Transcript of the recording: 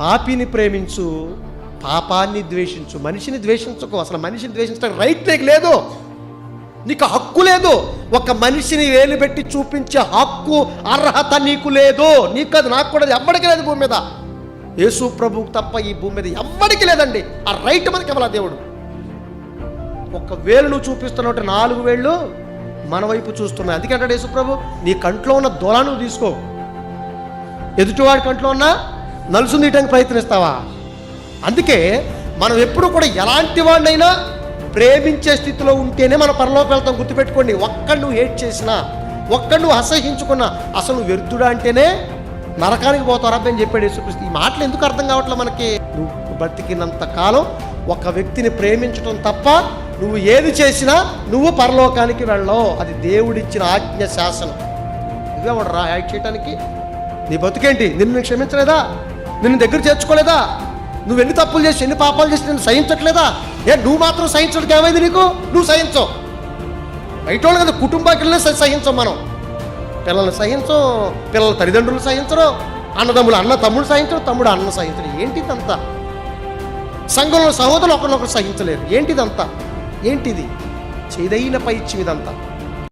పాపిని ప్రేమించు, పాపాన్ని ద్వేషించు. మనిషిని ద్వేషించకు. అసలు మనిషిని ద్వేషించడానికి రైట్ నీకు లేదు, నీకు హక్కు లేదు. ఒక మనిషిని వేలు పెట్టి చూపించే హక్కు, అర్హత నీకు లేదు. నీకు అది, నాకు కూడా, ఎవ్వడికి లేదు భూమి మీద. యేసు ప్రభువుకు తప్ప ఈ భూమి మీద ఎవ్వడికి లేదండి. ఆ రైట్ మనకి ఇవ్వాల దేవుడు. ఒక వేలు నువ్వు చూపిస్తున్నావు, 4 వేళ్ళు మన వైపు చూస్తున్నాయి. అందుకే అంటాడు యేసు ప్రభు, నీ కంట్లో ఉన్న దొర నువ్వు తీసుకో. ఎదుటివాడి కంట్లో ఉన్న నలుసుని తీయడానికి ప్రయత్నిస్తావా? అందుకే మనం ఎప్పుడు కూడా ఎలాంటి వాడినైనా ప్రేమించే స్థితిలో ఉంటేనే మన పరలోకం వెళ్తాం. గుర్తుపెట్టుకోండి. ఒక్కడు నువ్వు హేట్ చేసినా, ఒక్కడు నువ్వు అసహించుకున్నా, అసలు నువ్వు వ్యర్థుడా అంటేనే నరకానికి పోతావు అని చెప్పాడు యేసుక్రీస్తు. ఈ మాటలు ఎందుకు అర్థం కావట్లే మనకి? నువ్వు బ్రతికినంత కాలం ఒక వ్యక్తిని ప్రేమించడం తప్ప నువ్వు ఏది చేసినా నువ్వు పరలోకానికి వెళ్ళవు. అది దేవుడిచ్చిన ఆజ్ఞ, శాసనం. ఇదే వాడు యాక్ట్ చేయడానికి. నీ బతుకేంటి? నిన్ను క్షమించలేదా? నిన్ను దగ్గర చేర్చుకోలేదా? నువ్వు ఎన్ని తప్పులు చేసి, ఎన్ని పాపాలు చేసి నేను సహించట్లేదా? నువ్వు మాత్రం సహించడానికి ఏమైంది నీకు? నువ్వు సహించవు. బయట వాళ్ళు కదా, కుటుంబాకిళ్ళనే సహించం మనం. పిల్లల్ని సహించం, పిల్లల తల్లిదండ్రులు సహించరు, అన్నదమ్ములు అన్న తమ్ముడు సహించరు, తమ్ముడు అన్న సహించరు. ఏంటిదంతా? సంఘంలో సహోదరులు ఒకరినొకరు సహించలేరు. ఏంటిదంతా? ఏంటిది? చేదైన పైచ్యం ఇదంతా.